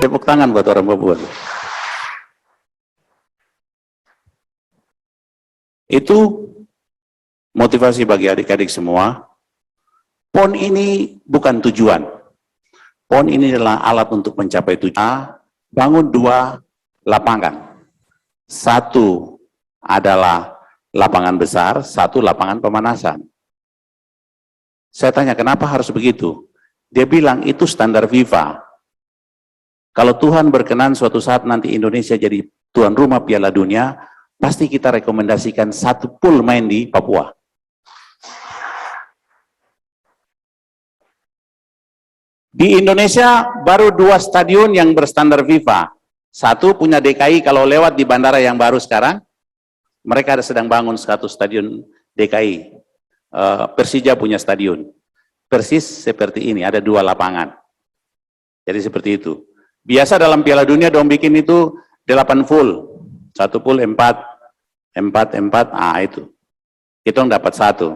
Tepuk tangan buat orang Papua. Itu motivasi bagi adik-adik semua. PON ini bukan tujuan. PON ini adalah alat untuk mencapai tujuan. Bangun 2 lapangan. 1 adalah lapangan besar, 1 lapangan pemanasan. Saya tanya, kenapa harus begitu? Dia bilang, itu standar FIFA. Kalau Tuhan berkenan suatu saat nanti Indonesia jadi tuan rumah Piala Dunia, pasti kita rekomendasikan 1 pool main di Papua. Di Indonesia baru 2 stadion yang berstandar FIFA. 1 punya DKI, kalau lewat di bandara yang baru sekarang, mereka sedang bangun 1 stadion DKI. Persija punya stadion. Persis seperti ini, ada 2 lapangan. Jadi seperti itu. Biasa dalam Piala Dunia dong bikin itu 8 full. 1 full 4, itu. Kita dapat 1.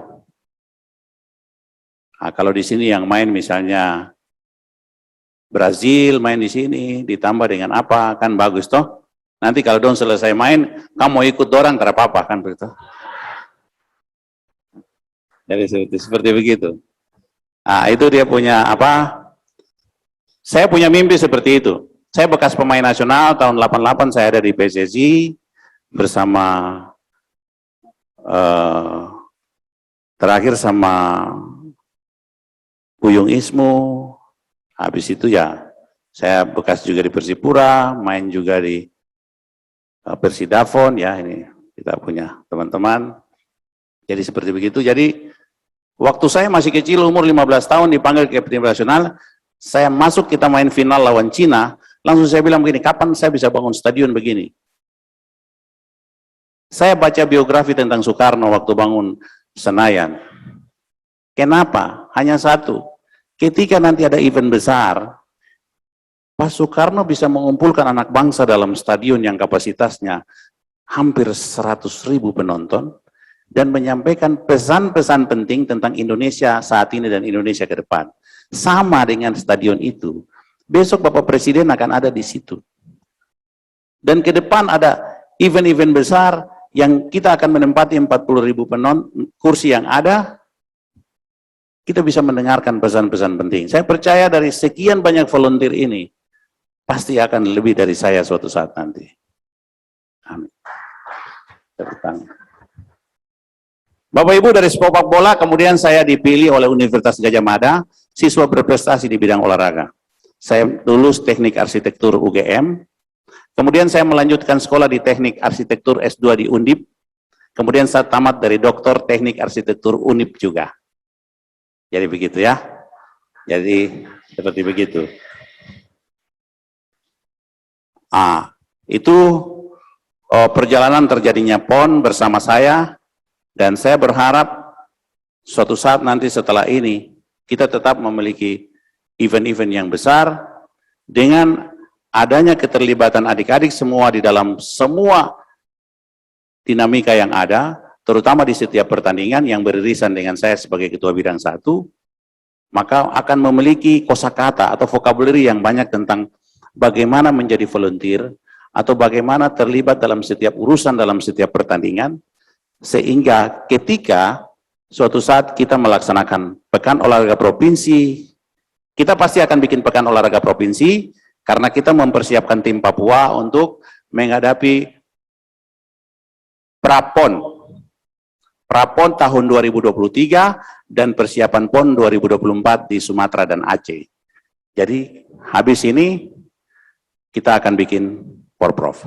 Nah, kalau di sini yang main misalnya Brazil main di sini, ditambah dengan apa, kan bagus toh. Nanti kalau dong selesai main, kamu mau ikut dorang, tidak apa-apa kan begitu. Jadi seperti begitu. Nah, itu dia punya apa? Saya punya mimpi seperti itu. Saya bekas pemain nasional, tahun 88 saya ada di PSSI bersama terakhir sama Puyung Ismu. Habis itu ya, saya bekas juga di Persipura, main juga di Persidafon, ya ini kita punya teman-teman. Jadi seperti begitu. Jadi waktu saya masih kecil, umur 15 tahun dipanggil ke tim nasional, saya masuk, kita main final lawan Cina, langsung saya bilang begini, kapan saya bisa bangun stadion begini? Saya baca biografi tentang Soekarno waktu bangun Senayan. Kenapa? Hanya 1. Ketika nanti ada event besar, Pak Soekarno bisa mengumpulkan anak bangsa dalam stadion yang kapasitasnya hampir 100.000 penonton, dan menyampaikan pesan-pesan penting tentang Indonesia saat ini dan Indonesia ke depan. Sama dengan stadion itu, besok Bapak Presiden akan ada di situ. Dan ke depan ada event-event besar yang kita akan menempati 40.000 kursi yang ada, kita bisa mendengarkan pesan-pesan penting. Saya percaya dari sekian banyak volunteer ini, pasti akan lebih dari saya suatu saat nanti. Amin. Bapak Ibu, dari sepak bola, kemudian saya dipilih oleh Universitas Gadjah Mada, siswa berprestasi di bidang olahraga. Saya lulus teknik arsitektur UGM, kemudian saya melanjutkan sekolah di teknik arsitektur S2 di Undip, kemudian saya tamat dari doktor teknik arsitektur Unip juga. Jadi begitu ya. Jadi seperti begitu. Itu perjalanan terjadinya PON bersama saya, dan saya berharap suatu saat nanti setelah ini kita tetap memiliki event-event yang besar dengan adanya keterlibatan adik-adik semua di dalam semua dinamika yang ada, terutama di setiap pertandingan yang beririsan dengan saya sebagai ketua bidang 1, maka akan memiliki kosakata atau vocabulary yang banyak tentang bagaimana menjadi volunteer atau bagaimana terlibat dalam setiap urusan dalam setiap pertandingan, sehingga ketika suatu saat kita melaksanakan pekan olahraga provinsi, kita pasti akan bikin pekan olahraga provinsi karena kita mempersiapkan tim Papua untuk menghadapi Prapon tahun 2023 dan persiapan PON 2024 di Sumatera dan Aceh. Jadi habis ini kita akan bikin Porprov.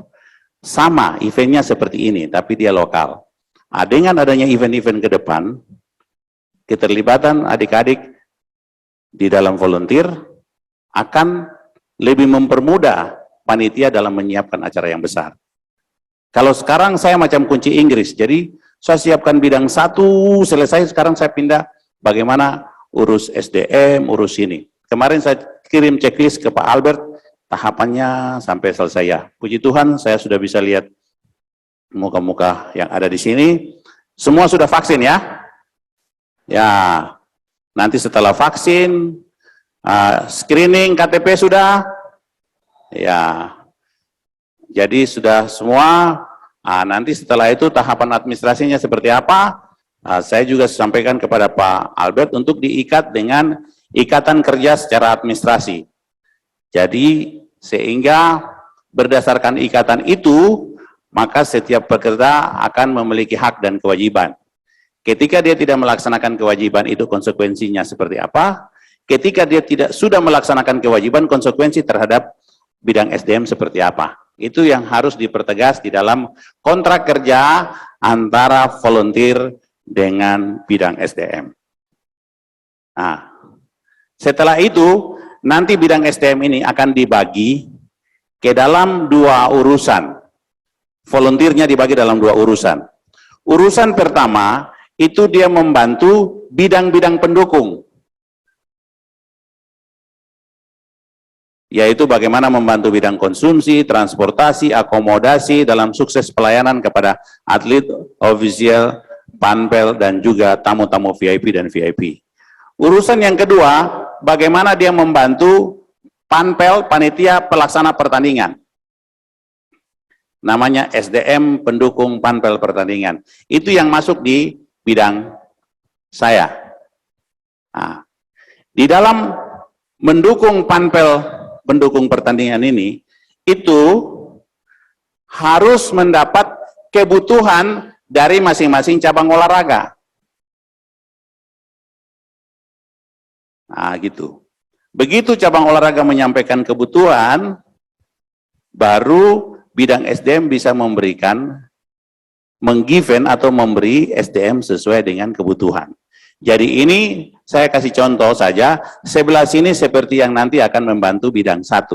Sama eventnya seperti ini, tapi dia lokal. Dengan adanya event-event ke depan, keterlibatan adik-adik di dalam volunteer akan lebih mempermudah panitia dalam menyiapkan acara yang besar. Kalau sekarang saya macam kunci Inggris, jadi saya siapkan bidang 1, selesai, sekarang saya pindah bagaimana urus SDM, urus ini. Kemarin saya kirim checklist ke Pak Albert, tahapannya sampai selesai ya. Puji Tuhan saya sudah bisa lihat muka-muka yang ada di sini. Semua sudah vaksin ya? Ya, nanti setelah vaksin, screening KTP sudah? Ya, jadi sudah semua. Nanti setelah itu tahapan administrasinya seperti apa? Saya juga sampaikan kepada Pak Albert untuk diikat dengan ikatan kerja secara administrasi. Jadi sehingga berdasarkan ikatan itu, maka setiap pekerja akan memiliki hak dan kewajiban. Ketika dia tidak melaksanakan kewajiban itu konsekuensinya seperti apa? Ketika dia tidak sudah melaksanakan kewajiban, konsekuensi terhadap bidang SDM seperti apa? Itu yang harus dipertegas di dalam kontrak kerja antara volunteer dengan bidang SDM. Nah, setelah itu nanti bidang SDM ini akan dibagi ke dalam dua urusan. Volunteernya dibagi dalam dua urusan. Urusan pertama itu dia membantu bidang-bidang pendukung, yaitu bagaimana membantu bidang konsumsi, transportasi, akomodasi dalam sukses pelayanan kepada atlet, ofisial, panpel, dan juga tamu-tamu VIP dan VIP. Urusan yang kedua, bagaimana dia membantu panpel, panitia pelaksana pertandingan. Namanya SDM pendukung panpel pertandingan. Itu yang masuk di bidang saya. Nah, di dalam mendukung panpel pendukung pertandingan ini, itu harus mendapat kebutuhan dari masing-masing cabang olahraga. Nah, gitu. Begitu cabang olahraga menyampaikan kebutuhan, baru bidang SDM bisa memberikan, menggiven atau memberi SDM sesuai dengan kebutuhan. Jadi ini saya kasih contoh saja, sebelah sini seperti yang nanti akan membantu bidang 1.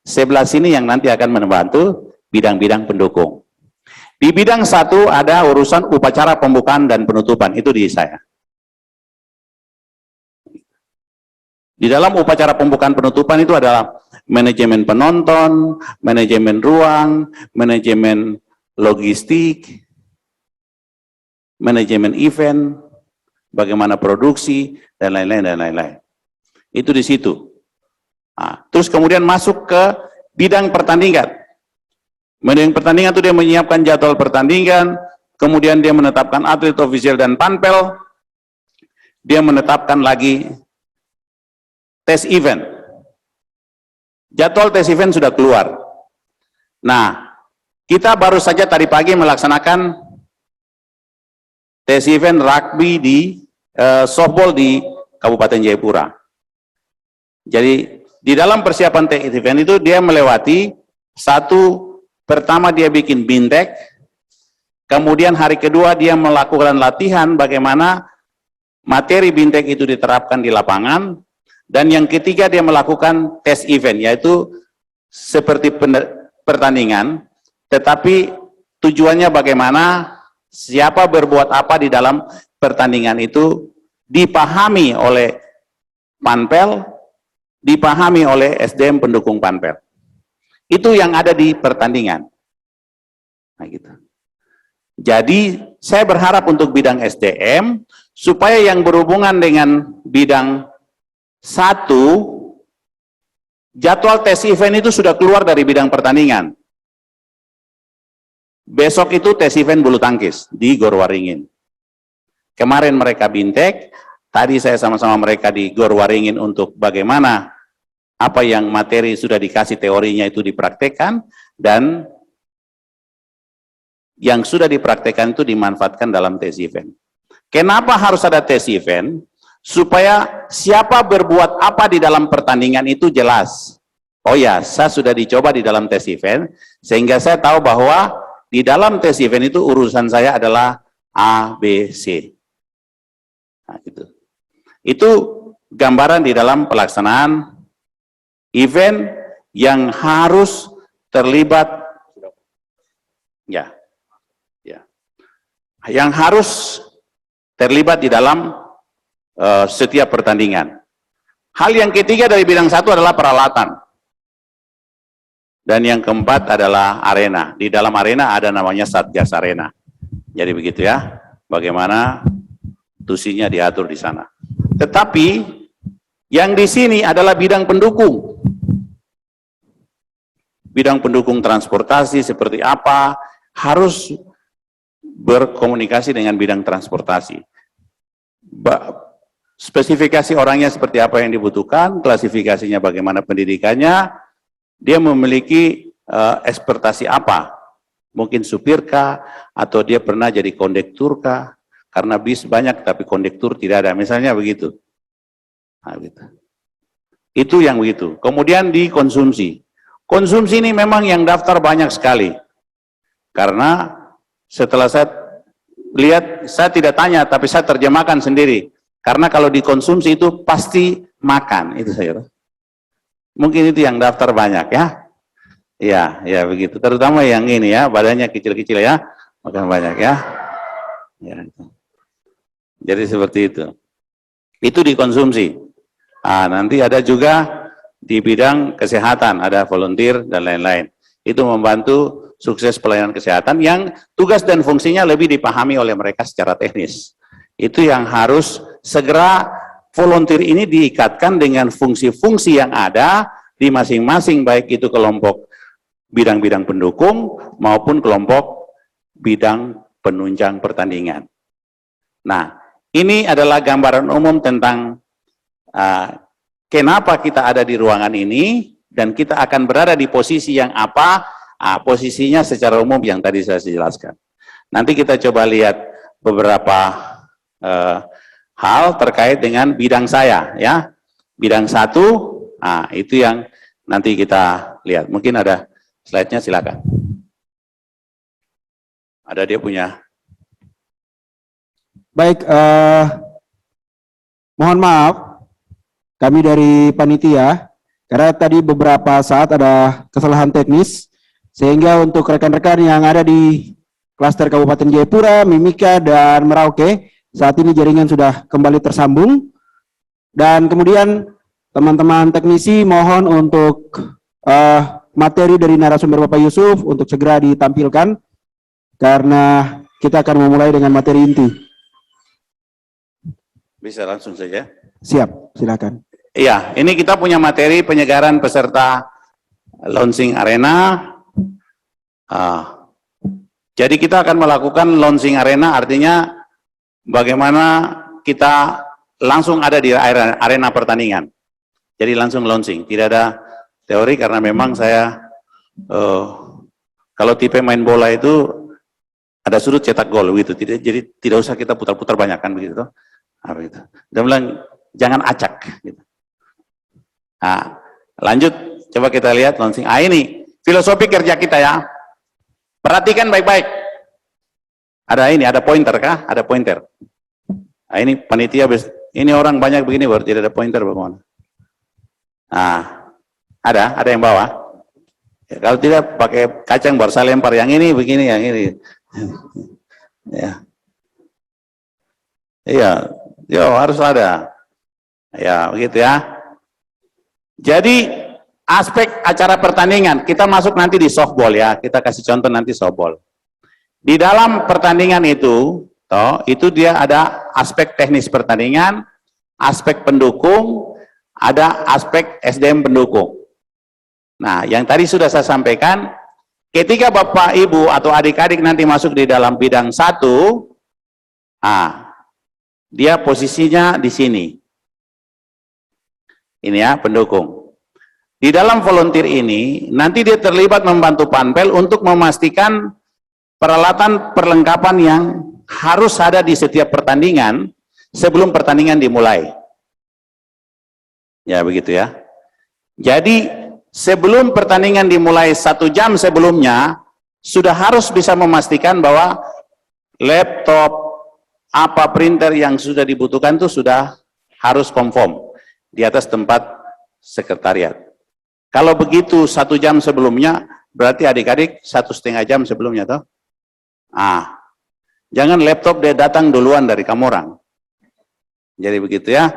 Sebelah sini yang nanti akan membantu bidang-bidang pendukung. Di bidang 1 ada urusan upacara pembukaan dan penutupan, itu di saya. Di dalam upacara pembukaan penutupan itu adalah manajemen penonton, manajemen ruang, manajemen logistik, manajemen event, bagaimana produksi, dan lain-lain. Itu di situ. Nah, terus kemudian masuk ke bidang pertandingan. Bidang pertandingan itu dia menyiapkan jadwal pertandingan, kemudian dia menetapkan atlet, ofisial, dan panpel. Dia menetapkan lagi tes event. Jadwal tes event sudah keluar. Nah, kita baru saja tadi pagi melaksanakan tes event rugby di softball di Kabupaten Jayapura. Jadi di dalam persiapan tes event itu dia melewati satu, pertama dia bikin bintek, kemudian hari kedua dia melakukan latihan bagaimana materi bintek itu diterapkan di lapangan, dan yang ketiga dia melakukan tes event, yaitu seperti pertandingan, tetapi tujuannya bagaimana siapa berbuat apa di dalam pertandingan itu dipahami oleh panpel, dipahami oleh SDM pendukung panpel. Itu yang ada di pertandingan. Nah, gitu. Jadi saya berharap untuk bidang SDM supaya yang berhubungan dengan bidang 1, jadwal tes event itu sudah keluar dari bidang pertandingan. Besok itu tes event bulu tangkis di Gor Waringin. Kemarin mereka bintek, tadi saya sama-sama mereka di Gor Waringin untuk bagaimana apa yang materi sudah dikasih teorinya itu dipraktekkan, dan yang sudah dipraktekkan itu dimanfaatkan dalam tes event. Kenapa harus ada tes event? Supaya siapa berbuat apa di dalam pertandingan itu jelas. Oh ya, saya sudah dicoba di dalam tes event, sehingga saya tahu bahwa di dalam tes event itu urusan saya adalah A, B, C. Nah, gitu. Itu gambaran di dalam pelaksanaan event yang harus terlibat, yang harus terlibat di dalam setiap pertandingan. Hal yang ketiga dari bidang 1 adalah peralatan. Dan yang keempat adalah arena. Di dalam arena ada namanya Satgas Arena. Jadi begitu ya, bagaimana tusinya diatur di sana. Tetapi yang di sini adalah bidang pendukung. bidang pendukung transportasi seperti apa, harus berkomunikasi dengan bidang transportasi. Spesifikasi orangnya seperti apa yang dibutuhkan, klasifikasinya bagaimana pendidikannya, dia memiliki ekspertasi apa, mungkin supir kah, atau dia pernah jadi kondektur kah, karena bis banyak tapi kondektur tidak ada, misalnya begitu. Nah, gitu. Itu yang begitu. Kemudian di konsumsi. Konsumsi ini memang yang daftar banyak sekali. Karena setelah saya lihat, saya tidak tanya, tapi saya terjemahkan sendiri. Karena kalau dikonsumsi itu pasti makan, itu saya. Mungkin itu yang daftar banyak ya. Iya, ya begitu. Terutama yang ini ya, badannya kecil-kecil ya, makan banyak ya. Ya. Jadi seperti itu. Itu dikonsumsi. Nah, nanti ada juga di bidang kesehatan, ada volunteer dan lain-lain. Itu membantu sukses pelayanan kesehatan yang tugas dan fungsinya lebih dipahami oleh mereka secara teknis. Itu yang harus segera volunteer ini diikatkan dengan fungsi-fungsi yang ada di masing-masing, baik itu kelompok bidang-bidang pendukung maupun kelompok bidang penunjang pertandingan. Nah, ini adalah gambaran umum tentang kenapa kita ada di ruangan ini dan kita akan berada di posisi yang apa, posisinya secara umum yang tadi saya jelaskan. Nanti kita coba lihat beberapa hal terkait dengan bidang saya ya. Bidang 1, itu yang nanti kita lihat. Mungkin ada slide-nya, silakan. Ada dia punya. Baik, mohon maaf, kami dari panitia, karena tadi beberapa saat ada kesalahan teknis, sehingga untuk rekan-rekan yang ada di klaster Kabupaten Jayapura, Mimika, dan Merauke, saat ini jaringan sudah kembali tersambung. Dan kemudian teman-teman teknisi mohon untuk materi dari narasumber Bapak Yusuf untuk segera ditampilkan, karena kita akan memulai dengan materi inti. Bisa langsung saja? Siap, silakan. Iya, ini kita punya materi penyegaran peserta launching arena. Jadi kita akan melakukan launching arena, artinya bagaimana kita langsung ada di arena pertandingan. Jadi langsung launching, tidak ada teori karena memang saya kalau tipe main bola itu ada sudut cetak gol gitu, jadi tidak usah kita putar-putar banyak kan begitu. Gitu. Dia bilang jangan acak. Gitu. Nah, lanjut, coba kita lihat launching. Ini filosofi kerja kita ya. Perhatikan baik-baik. Ada pointer kah? Ada pointer. Nah, ini panitia, ini orang banyak begini baru tidak ada pointer bagaimana? Nah, ada yang bawa. Ya, kalau tidak pakai kacang baru saya lempar yang ini begini, yang ini. Ya. Iya. Harus ada. Ya, begitu ya. Jadi, aspek acara pertandingan, kita masuk nanti di softball ya. Kita kasih contoh nanti softball. Di dalam pertandingan itu dia ada aspek teknis pertandingan, aspek pendukung, ada aspek SDM pendukung. Nah, yang tadi sudah saya sampaikan, ketika Bapak, Ibu, atau adik-adik nanti masuk di dalam bidang 1, dia posisinya di sini. Ini ya, pendukung. Di dalam volunteer ini, nanti dia terlibat membantu panpel untuk memastikan peralatan perlengkapan yang harus ada di setiap pertandingan sebelum pertandingan dimulai. Ya, begitu ya. Jadi, sebelum pertandingan dimulai 1 jam sebelumnya, sudah harus bisa memastikan bahwa laptop, printer yang sudah dibutuhkan itu sudah harus confirm di atas tempat sekretariat. Kalau begitu 1 jam sebelumnya, berarti adik-adik 1,5 jam sebelumnya toh. Jangan laptop dia datang duluan dari kamu orang. Jadi begitu ya.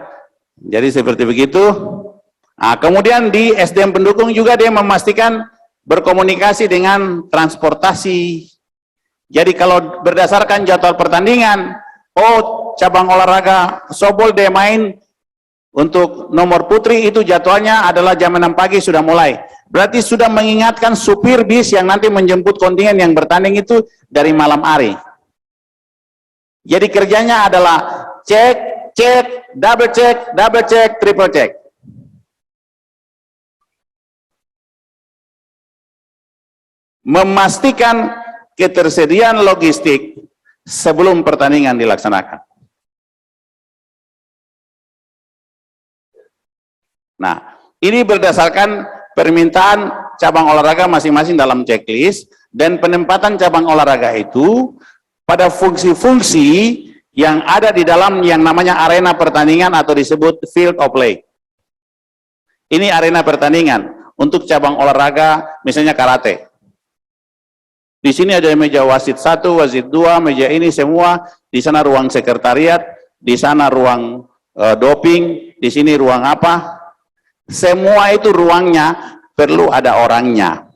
Jadi seperti begitu. Kemudian di SDM pendukung juga dia memastikan berkomunikasi dengan transportasi. Jadi kalau berdasarkan jadwal pertandingan, cabang olahraga softball dia main untuk nomor putri itu jadwalnya adalah jam 6 pagi sudah mulai. Berarti sudah mengingatkan supir bis yang nanti menjemput kontingen yang bertanding itu dari malam hari. Jadi kerjanya adalah cek, double check, triple check. Memastikan ketersediaan logistik sebelum pertandingan dilaksanakan. Nah, ini berdasarkan permintaan cabang olahraga masing-masing dalam checklist dan penempatan cabang olahraga itu pada fungsi-fungsi yang ada di dalam yang namanya arena pertandingan atau disebut field of play. Ini arena pertandingan untuk cabang olahraga misalnya karate. Di sini ada meja wasit 1, wasit 2, meja ini semua, di sana ruang sekretariat, di sana ruang doping, di sini ruang apa? Semua itu ruangnya perlu ada orangnya.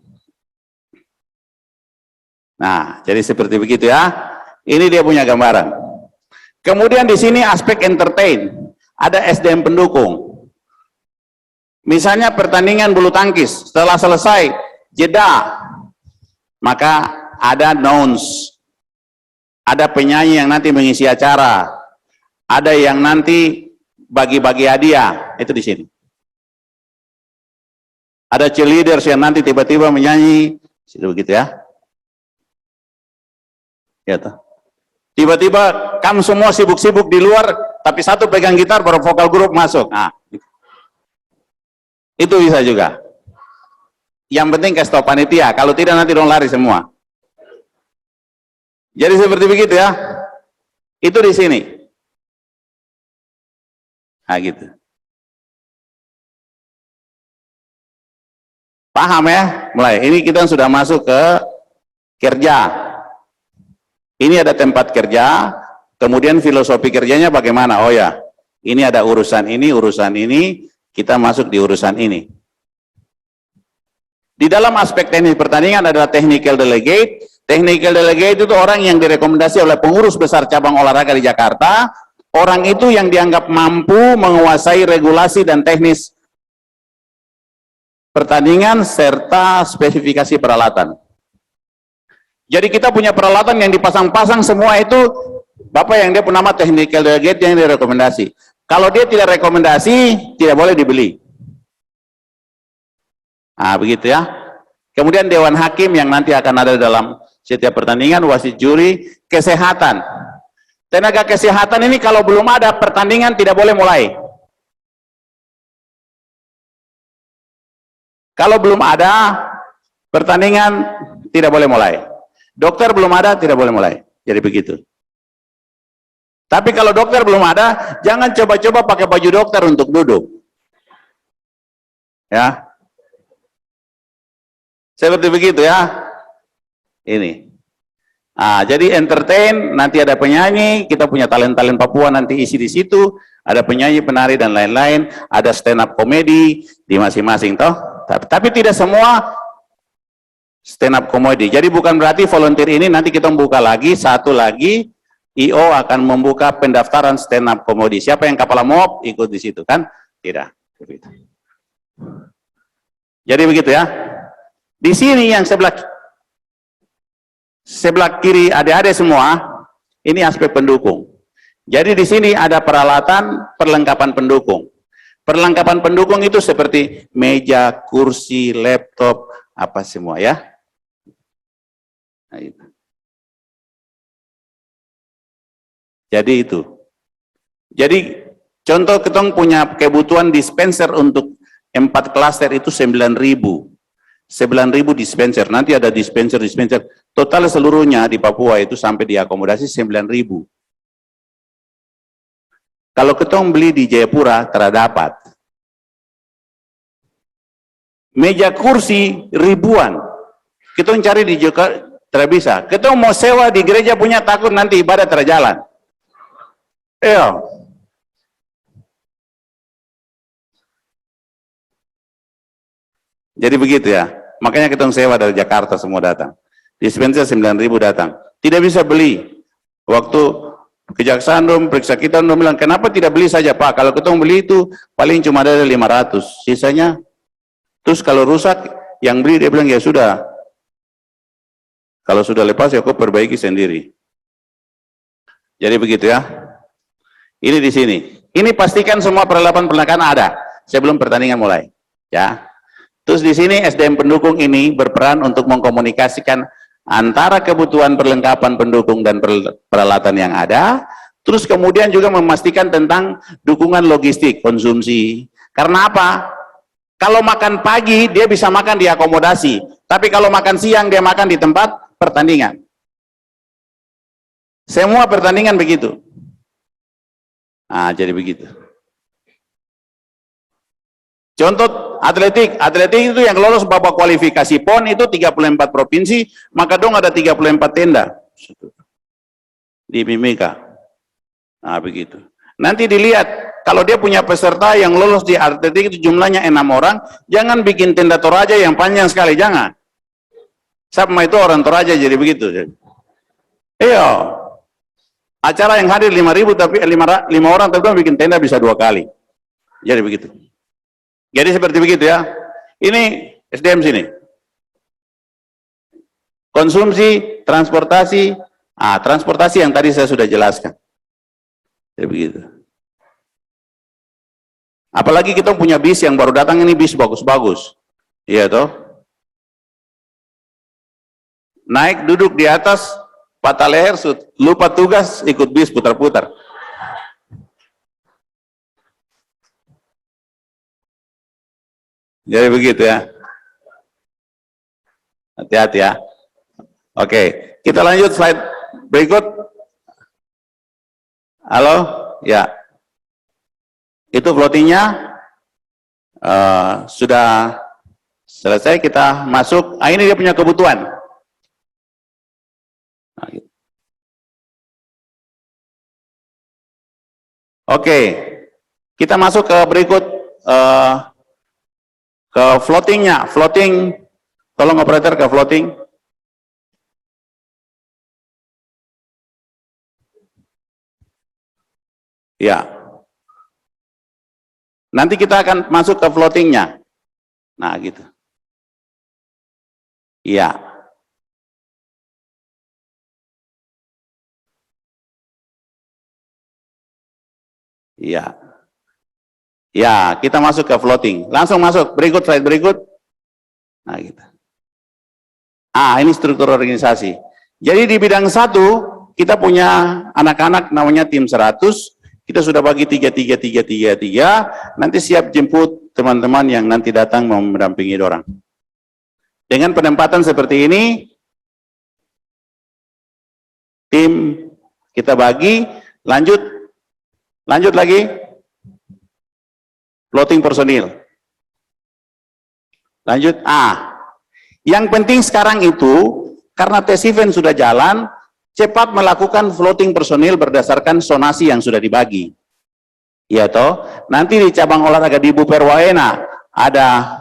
Nah, jadi seperti begitu ya. Ini dia punya gambaran. Kemudian di sini aspek entertain, ada SDM pendukung. Misalnya pertandingan bulu tangkis, setelah selesai jeda, maka ada announce, ada penyanyi yang nanti mengisi acara, ada yang nanti bagi-bagi hadiah, itu di sini. Ada cheerleaders yang nanti tiba-tiba menyanyi, begitu ya. Ya toh. Tiba-tiba kamu semua sibuk-sibuk di luar, tapi satu pegang gitar baru vokal grup masuk. Nah, itu bisa juga. Yang penting kasih tau panitia, kalau tidak nanti dong lari semua. Jadi seperti begitu ya. Itu di sini. Nah gitu. Paham ya? Mulai. Ini kita sudah masuk ke kerja. Ini ada tempat kerja, kemudian filosofi kerjanya bagaimana? Oh ya, ini ada urusan ini, kita masuk di urusan ini. Di dalam aspek teknis pertandingan adalah technical delegate. Technical delegate itu orang yang direkomendasi oleh pengurus besar cabang olahraga di Jakarta. Orang itu yang dianggap mampu menguasai regulasi dan teknis pertandingan serta spesifikasi peralatan. Jadi kita punya peralatan yang dipasang-pasang semua itu, Bapak yang dia nama technical delegate yang direkomendasi. Kalau dia tidak rekomendasi, tidak boleh dibeli. Nah, begitu ya. Kemudian Dewan Hakim yang nanti akan ada dalam setiap pertandingan, wasit juri, kesehatan. Tenaga kesehatan ini kalau belum ada pertandingan tidak boleh mulai. Kalau belum ada pertandingan tidak boleh mulai. Dokter belum ada tidak boleh mulai. Jadi begitu. Tapi kalau dokter belum ada, jangan coba-coba pakai baju dokter untuk duduk. Ya. Seperti begitu ya. Ini. Nah, jadi entertain, nanti ada penyanyi, kita punya talent-talent Papua nanti isi di situ, ada penyanyi, penari dan lain-lain, ada stand up comedy di masing-masing toh. Tapi tidak semua stand up comedy. Jadi bukan berarti volunteer ini nanti kita membuka lagi satu lagi, IO akan membuka pendaftaran stand up comedy. Siapa yang kepala mob ikut di situ kan? Tidak. Jadi begitu ya. Di sini yang sebelah kiri adik-adik semua, ini aspek pendukung. Jadi di sini ada peralatan, perlengkapan pendukung. Perlengkapan pendukung itu seperti meja, kursi, laptop, apa semua ya. Nah, itu. Jadi itu. Jadi contoh kita punya kebutuhan dispenser untuk 4 klaster itu 9.000. 9.000 dispenser. Nanti ada dispenser. Total seluruhnya di Papua itu sampai diakomodasi 9.000. Kalau kita beli di Jayapura terdapat. Meja kursi ribuan. Kita cari di Jakarta tidak bisa. Kita mau sewa di gereja punya takut nanti ibadah terjalan. Iya. Jadi begitu ya. Makanya kita sewa dari Jakarta semua datang. Dispenser 9.000 datang. Tidak bisa beli. Waktu kejaksaan dong periksa kita dong bilang, kenapa tidak beli saja Pak? Kalau kita beli itu paling cuma ada 500. Sisanya, terus kalau rusak Yang beli dia bilang, ya sudah. Kalau sudah lepas ya kau perbaiki sendiri. Jadi begitu ya. Ini di sini. Ini pastikan semua perlengkapan ada sebelum pertandingan mulai. Ya. Terus di sini SDM pendukung ini berperan untuk mengkomunikasikan antara kebutuhan perlengkapan pendukung dan peralatan yang ada. Terus kemudian juga memastikan tentang dukungan logistik, konsumsi. Karena apa? Kalau makan pagi, dia bisa makan di akomodasi. Tapi kalau makan siang, dia makan di tempat pertandingan. Semua pertandingan begitu. Nah, jadi begitu. Contoh atletik itu yang lolos babak kualifikasi PON itu 34 provinsi, maka dong ada 34 tenda di Mimika. Nah, begitu. Nanti dilihat, kalau dia punya peserta yang lolos di atletik itu jumlahnya 6 orang, jangan bikin tenda Toraja yang panjang sekali, jangan. Sama itu orang Toraja jadi begitu. Iya. Acara yang hadir 5.000 tapi 5 orang tapi bikin tenda bisa 2 kali. Jadi begitu. Jadi seperti begitu ya. Ini SDM sini. Konsumsi, transportasi, transportasi yang tadi saya sudah jelaskan. Jadi begitu. Apalagi kita punya bis yang baru datang ini bis bagus-bagus. Iya toh. Naik duduk di atas, patah leher, lupa tugas, ikut bis putar-putar. Jadi begitu ya. Hati-hati ya. Oke, kita lanjut slide berikut. Halo, ya. Itu floatingnya sudah selesai. Kita masuk. Ini dia punya kebutuhan. Oke, kita masuk ke berikut ke floatingnya. Floating, tolong operator ke floating. Ya. Nanti kita akan masuk ke floatingnya. Nah, gitu. Iya. Iya. Ya, kita masuk ke floating. Langsung masuk. Berikut, slide berikut. Nah, gitu. Ini struktur organisasi. Jadi di bidang 1, kita punya anak-anak namanya tim 100. Kita sudah bagi 3. Nanti siap jemput teman-teman yang nanti datang mau mendampingi orang. Dengan penempatan seperti ini, tim kita bagi, lanjut lagi, floating personil. Lanjut, yang penting sekarang itu, karena tes event sudah jalan, cepat melakukan floating personil berdasarkan sonasi yang sudah dibagi. Ya toh, nanti di cabang olahraga di Bu Perwaena ada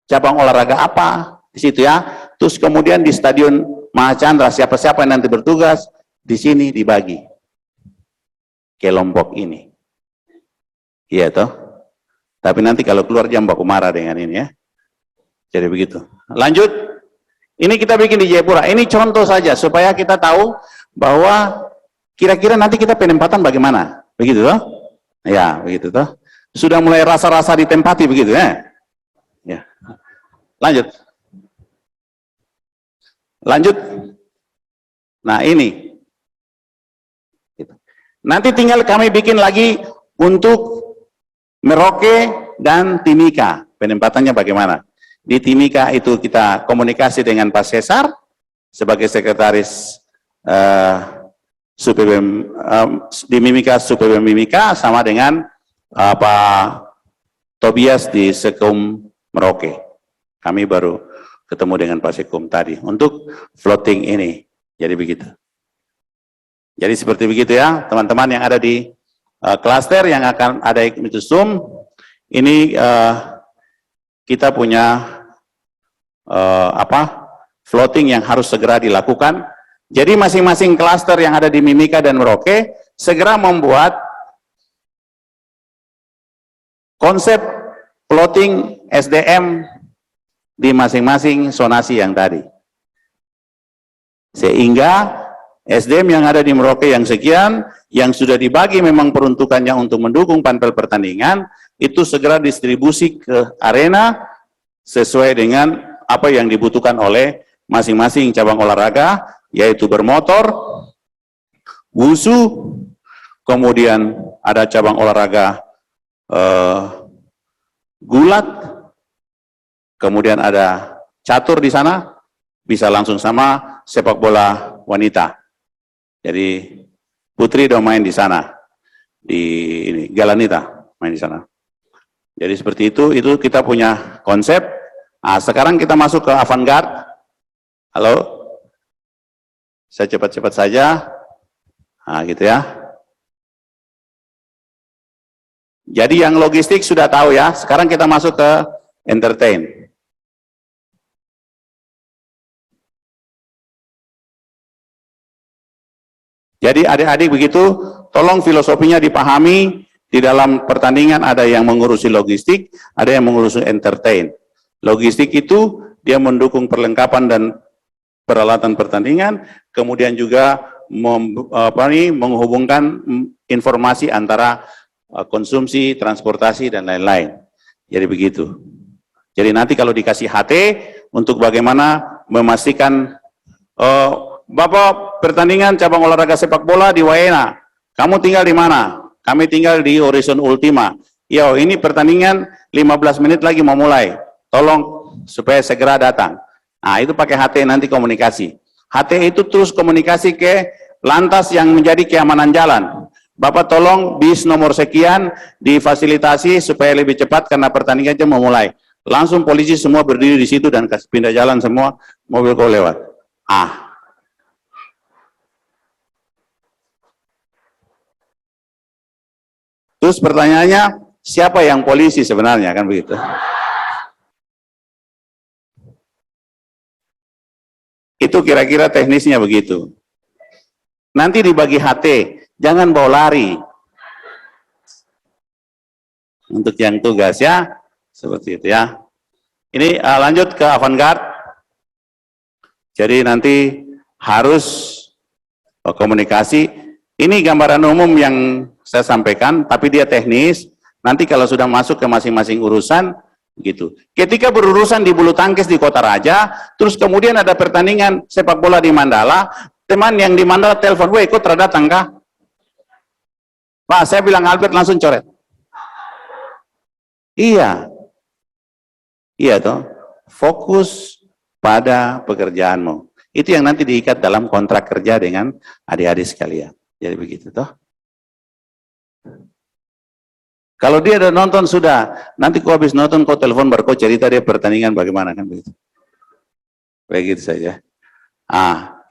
cabang olahraga apa di situ ya. Terus kemudian di Stadion Mahachandra siapa-siapa yang nanti bertugas di sini dibagi kelompok ini. Iya toh. Tapi nanti kalau keluar jam baku marah dengan ini ya. Jadi begitu. Lanjut. Ini kita bikin di Jayapura. Ini contoh saja supaya kita tahu bahwa kira-kira nanti kita penempatan bagaimana. Begitu toh? Ya, begitu toh. Sudah mulai rasa-rasa ditempati begitu ya. Ya. Lanjut. Lanjut. Nah, ini. Nanti tinggal kami bikin lagi untuk Merauke dan Timika. Penempatannya bagaimana? Di Timika itu kita komunikasi dengan Pak Cesar sebagai sekretaris SUPBM, di Mimika SUPBM Mimika sama dengan Pak Tobias di Sekum Merauke. Kami baru ketemu dengan Pak Sekum tadi untuk floating ini. Jadi begitu. Jadi seperti begitu ya, teman-teman yang ada di klaster yang akan ada itu Zoom. Ini kita punya floating yang harus segera dilakukan. Jadi masing-masing klaster yang ada di Mimika dan Merauke segera membuat konsep floating SDM di masing-masing zonasi yang tadi. Sehingga SDM yang ada di Merauke yang sekian, yang sudah dibagi memang peruntukannya untuk mendukung panpel pertandingan, itu segera distribusi ke arena sesuai dengan apa yang dibutuhkan oleh masing-masing cabang olahraga, yaitu bermotor, wusu, kemudian ada cabang olahraga gulat, kemudian ada catur di sana, bisa langsung sama sepak bola wanita. Jadi Putri udah main di sana, di ini Galanita main di sana. Jadi seperti itu kita punya konsep. Nah, sekarang kita masuk ke avant-garde. Halo, saya cepat-cepat saja. Nah, gitu ya. Jadi yang logistik sudah tahu ya. Sekarang kita masuk ke entertain. Jadi adik-adik begitu, tolong filosofinya dipahami. Di dalam pertandingan ada yang mengurusi logistik, ada yang mengurusi entertain. Logistik itu dia mendukung perlengkapan dan peralatan pertandingan, kemudian juga menghubungkan informasi antara konsumsi, transportasi, dan lain-lain. Jadi begitu. Jadi nanti kalau dikasih HT, untuk bagaimana memastikan, Bapak pertandingan cabang olahraga sepak bola di Waena, kamu tinggal di mana? Kami tinggal di Horizon Ultima. Yo, ini pertandingan 15 menit lagi mau mulai. Tolong supaya segera datang. Nah, itu pakai HT nanti komunikasi. HT itu terus komunikasi ke lantas yang menjadi keamanan jalan. Bapak tolong bis nomor sekian difasilitasi supaya lebih cepat karena pertandingannya mau mulai. Langsung polisi semua berdiri di situ dan kasih pindah jalan semua, mobil kau lewat. Terus pertanyaannya, siapa yang polisi sebenarnya, kan begitu? Itu kira-kira teknisnya begitu. Nanti dibagi HT, jangan bawa lari. Untuk yang tugas ya, seperti itu ya. Ini lanjut ke avant-garde. Jadi nanti harus komunikasi. Ini gambaran umum yang saya sampaikan, tapi dia teknis. Nanti kalau sudah masuk ke masing-masing urusan, gitu. Ketika berurusan di bulu tangkis di Kota Raja, terus kemudian ada pertandingan sepak bola di Mandala, teman yang di Mandala telepon, weh, kok terdatang kah? Pak, saya bilang Albert langsung coret. Iya. Iya toh. Fokus pada pekerjaanmu. Itu yang nanti diikat dalam kontrak kerja dengan adik-adik sekalian. Jadi begitu toh. Kalau dia udah nonton sudah, nanti kau habis nonton kau telepon baru kau cerita dia pertandingan bagaimana, kan begitu. Begitu saja.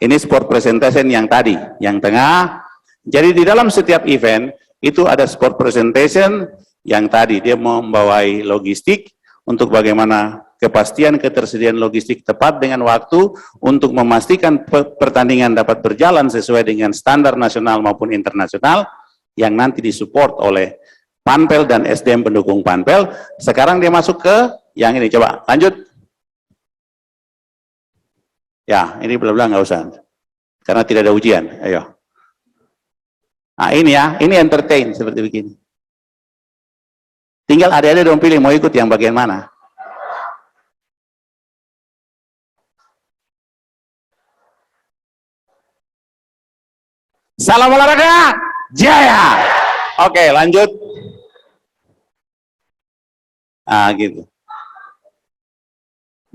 Ini sport presentation yang tadi, yang tengah. Jadi di dalam setiap event itu ada sport presentation yang tadi dia membawai logistik untuk bagaimana kepastian ketersediaan logistik tepat dengan waktu untuk memastikan pertandingan dapat berjalan sesuai dengan standar nasional maupun internasional yang nanti disupport oleh Panpel dan SDM pendukung Panpel. Sekarang dia masuk ke yang ini, coba lanjut. Ya, ini belum nggak usah karena tidak ada ujian. Ayo. Nah ini ya, ini entertain seperti begini. Tinggal adik-adik dong pilih mau ikut yang bagian mana. Salam olahraga jaya. Oke, lanjut. Gitu.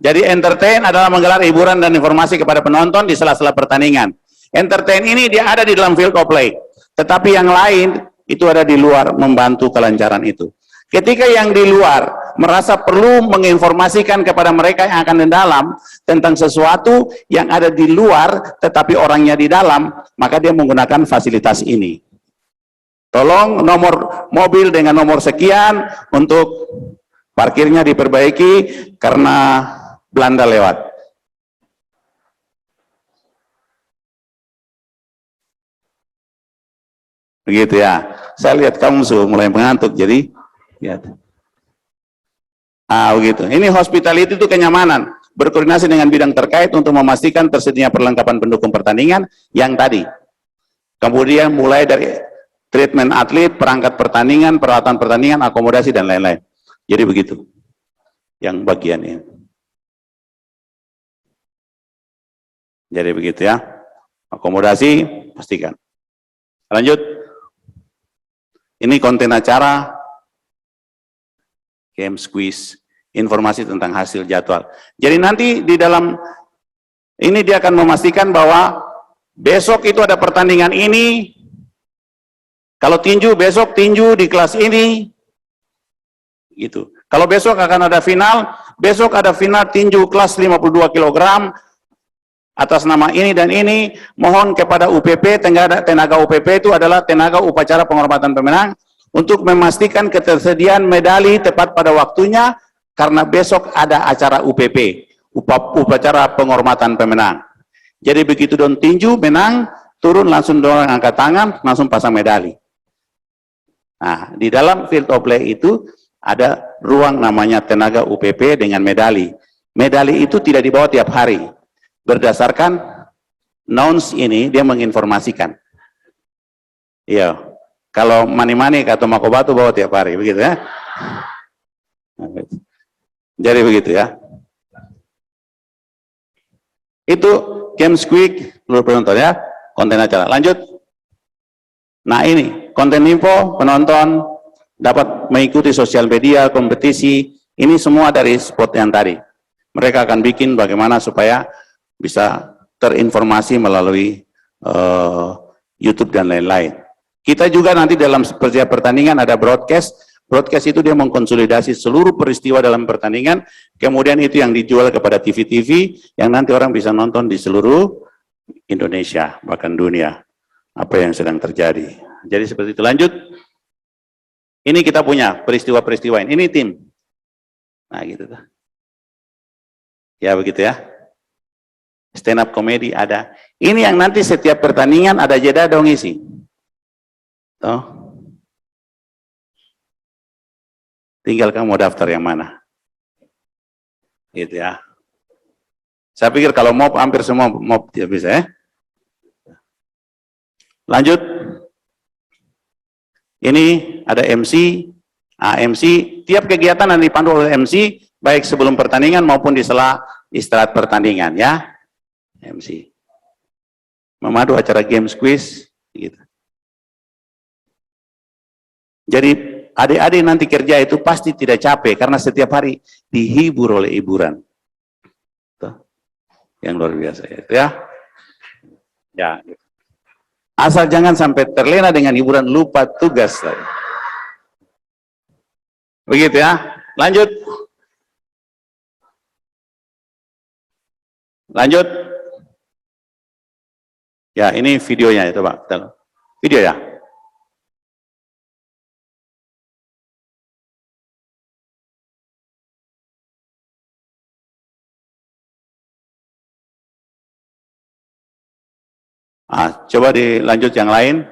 Jadi entertain adalah menggelar hiburan dan informasi kepada penonton di sela-sela pertandingan. Entertain ini dia ada di dalam field of play. Tetapi yang lain itu ada di luar membantu kelancaran itu. Ketika yang di luar merasa perlu menginformasikan kepada mereka yang akan di dalam tentang sesuatu yang ada di luar tetapi orangnya di dalam, maka dia menggunakan fasilitas ini. Tolong nomor mobil dengan nomor sekian untuk parkirnya diperbaiki karena Belanda lewat. Begitu ya. Saya lihat kamu sudah mulai mengantuk, jadi lihat. Begitu. Ini hospitality itu kenyamanan, berkoordinasi dengan bidang terkait untuk memastikan tersedianya perlengkapan pendukung pertandingan yang tadi. Kemudian mulai dari treatment atlet, perangkat pertandingan, peralatan pertandingan, akomodasi, dan lain-lain. Jadi begitu. Yang bagian ini. Jadi begitu ya. Akomodasi, pastikan. Lanjut. Ini konten acara, game quiz, informasi tentang hasil jadwal. Jadi nanti di dalam ini dia akan memastikan bahwa besok itu ada pertandingan ini. Kalau tinju, besok tinju di kelas ini. Gitu. Kalau besok akan ada final, besok ada final tinju kelas 52 kg atas nama ini dan ini. Mohon kepada UPP, tenaga UPP itu adalah tenaga upacara penghormatan pemenang untuk memastikan ketersediaan medali tepat pada waktunya karena besok ada acara UPP, upacara penghormatan pemenang. Jadi begitu don tinju menang, turun langsung dorong angkat tangan, langsung pasang medali. Nah, di dalam field of play itu ada ruang namanya tenaga UPP dengan medali. Medali itu tidak dibawa tiap hari. Berdasarkan nouns ini, dia menginformasikan. Iya, kalau mani-mani atau makobatu bawa tiap hari, begitu ya. Jadi begitu ya. Itu Games Quick, seluruh penonton ya, konten acara. Lanjut. Nah ini, konten info, penonton dapat mengikuti sosial media, kompetisi, ini semua dari spot yang tadi. Mereka akan bikin bagaimana supaya bisa terinformasi melalui YouTube dan lain-lain. Kita juga nanti dalam setiap pertandingan ada broadcast. Broadcast itu dia mengkonsolidasi seluruh peristiwa dalam pertandingan, kemudian itu yang dijual kepada TV-TV, yang nanti orang bisa nonton di seluruh Indonesia, bahkan dunia, apa yang sedang terjadi. Jadi seperti itu. Lanjut. Ini kita punya peristiwa-peristiwa ini tim. Nah gitu. Ya begitu ya. Stand up comedy ada. Ini yang nanti setiap pertandingan ada jeda dong isi. Tuh. Tinggal kamu mau daftar yang mana. Gitu ya. Saya pikir kalau mau hampir semua mau tidak bisa ya. Lanjut. Ini ada MC. MC, tiap kegiatan yang dipandu oleh MC, baik sebelum pertandingan maupun di sela istirahat pertandingan ya. MC. Memandu acara games quiz gitu. Jadi adik-adik nanti kerja itu pasti tidak capek karena setiap hari dihibur oleh hiburan. Tuh. Yang luar biasa itu ya. Ya. Asal jangan sampai terlena dengan hiburan, lupa tugas. Begitu ya. Lanjut. Lanjut. Ya, ini videonya itu, Pak. Video ya. Coba dilanjut yang lain.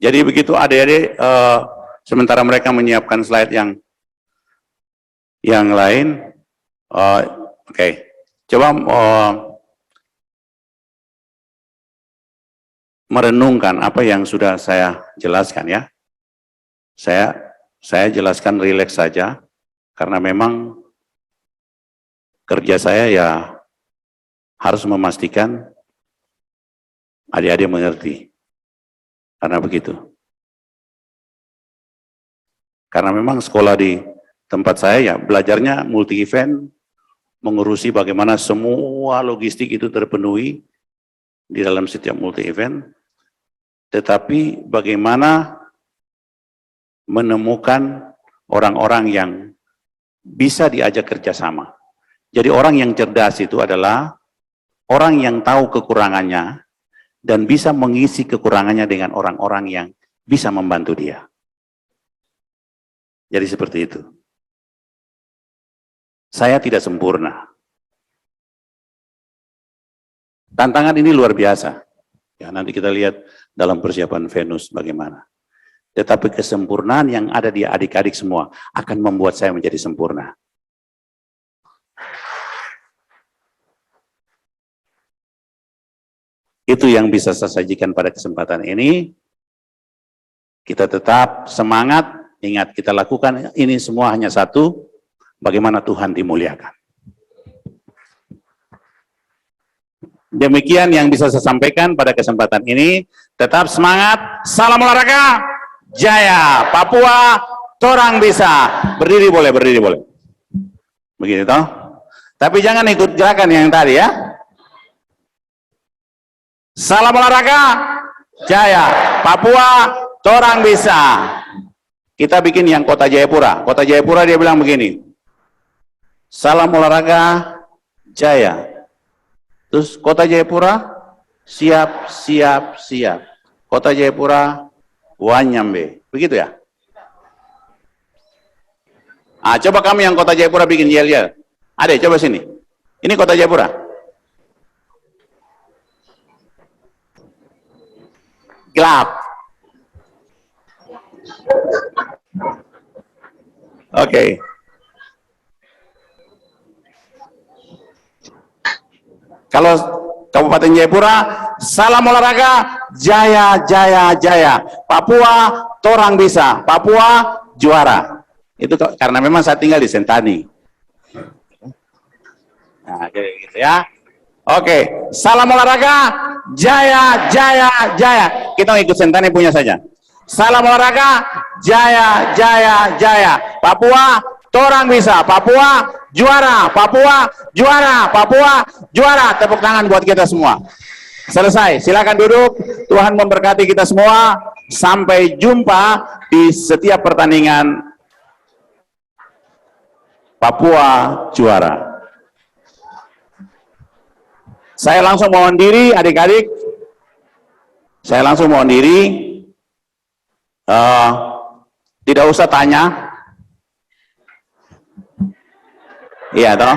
Jadi begitu adik-adik, sementara mereka menyiapkan slide yang lain, oke. Coba merenungkan apa yang sudah saya jelaskan ya. Saya jelaskan rileks saja, karena memang kerja saya ya harus memastikan adik-adik mengerti. Karena begitu. Karena memang sekolah di tempat saya ya belajarnya multi event, mengurusi bagaimana semua logistik itu terpenuhi di dalam setiap multi event. Tetapi bagaimana menemukan orang-orang yang bisa diajak kerjasama. Jadi orang yang cerdas itu adalah orang yang tahu kekurangannya dan bisa mengisi kekurangannya dengan orang-orang yang bisa membantu dia. Jadi seperti itu. Saya tidak sempurna. Tantangan ini luar biasa. Ya, nanti kita lihat dalam persiapan Venus bagaimana. Tetapi kesempurnaan yang ada di adik-adik semua akan membuat saya menjadi sempurna. Itu yang bisa saya sajikan pada kesempatan ini. Kita tetap semangat, ingat kita lakukan ini semua hanya satu, bagaimana Tuhan dimuliakan. Demikian yang bisa saya sampaikan pada kesempatan ini. Tetap semangat, salam olahraga, jaya, Papua, torang bisa. Berdiri boleh, berdiri boleh. Begitu toh? Tapi jangan ikut gerakan yang tadi ya. Salam olahraga, jaya, Papua, torang bisa. Kita bikin yang Kota Jayapura. Kota Jayapura dia bilang begini. Salam olahraga, jaya. Terus Kota Jayapura, siap, siap, siap. Kota Jayapura, wanyambe. Begitu ya? Ah, coba kami yang Kota Jayapura bikin yel-yel. Ade, coba sini. Ini Kota Jayapura. Gelap. Oke. Kalau Kabupaten Jayapura, salam olahraga, jaya, jaya, jaya. Papua, torang bisa. Papua, juara. Itu karena memang saya tinggal di Sentani. Nah, gitu ya. Oke, salam olahraga, jaya, jaya, jaya. Kita ikut Sentani punya saja. Salam olahraga, jaya, jaya, jaya. Papua, torang bisa. Papua, juara. Papua, juara. Papua, juara. Tepuk tangan buat kita semua. Selesai, silakan duduk. Tuhan memberkati kita semua. Sampai jumpa di setiap pertandingan. Papua juara. Saya langsung mohon diri, adik-adik. Saya langsung mohon diri. Tidak usah tanya. Iya toh?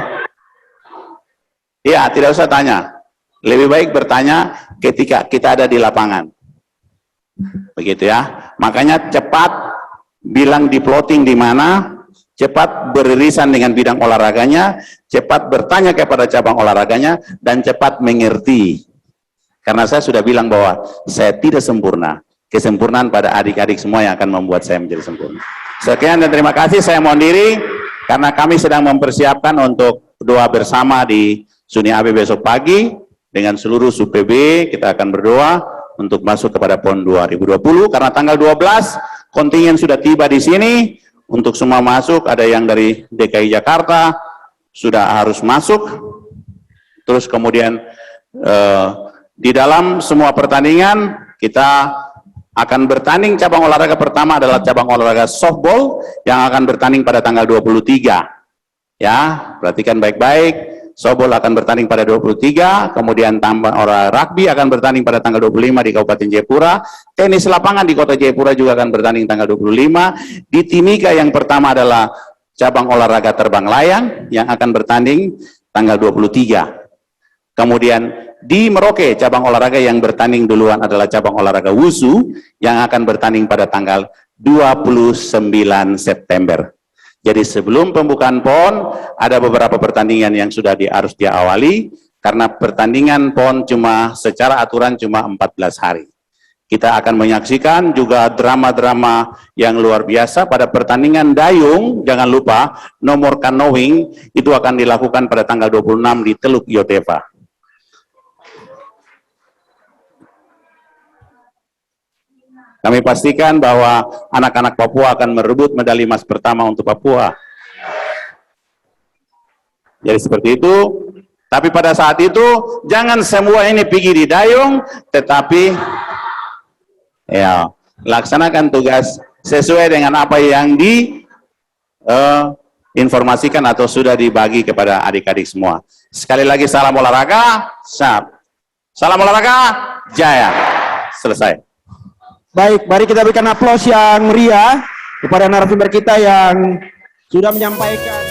Iya, tidak usah tanya. Lebih baik bertanya ketika kita ada di lapangan. Begitu ya. Makanya cepat bilang di plotting di mana, cepat beririsan dengan bidang olahraganya, cepat bertanya kepada cabang olahraganya, dan cepat mengerti. Karena saya sudah bilang bahwa saya tidak sempurna. Kesempurnaan pada adik-adik semua yang akan membuat saya menjadi sempurna. Sekian dan terima kasih, saya mohon diri, karena kami sedang mempersiapkan untuk doa bersama di Suni AB besok pagi, dengan seluruh SUPB, kita akan berdoa untuk masuk kepada PON 2020, karena tanggal 12, kontingen sudah tiba di sini, untuk semua masuk, ada yang dari DKI Jakarta, sudah harus masuk, terus kemudian di dalam semua pertandingan, kita akan bertanding. Cabang olahraga pertama adalah cabang olahraga softball yang akan bertanding pada tanggal 23. Ya, perhatikan baik-baik. Softball akan bertanding pada 23, kemudian tambah olahraga rugby akan bertanding pada tanggal 25 di Kabupaten Jayapura. Tenis lapangan di Kota Jayapura juga akan bertanding tanggal 25. Di Timika yang pertama adalah cabang olahraga terbang layang yang akan bertanding tanggal 23. Kemudian di Merauke, cabang olahraga yang bertanding duluan adalah cabang olahraga Wusu yang akan bertanding pada tanggal 29 September. Jadi sebelum pembukaan PON, ada beberapa pertandingan yang sudah harus diawali, karena pertandingan PON cuma secara aturan cuma 14 hari. Kita akan menyaksikan juga drama-drama yang luar biasa pada pertandingan dayung. Jangan lupa, nomor canoeing itu akan dilakukan pada tanggal 26 di Teluk Yotefa. Kami pastikan bahwa anak-anak Papua akan merebut medali emas pertama untuk Papua. Jadi seperti itu. Tapi pada saat itu, jangan semua ini pergi di dayung, tetapi ya, laksanakan tugas sesuai dengan apa yang diinformasikan atau sudah dibagi kepada adik-adik semua. Sekali lagi, salam olahraga, salam olahraga, jaya. Selesai. Baik, mari kita berikan aplaus yang meriah kepada narasumber kita yang sudah menyampaikan.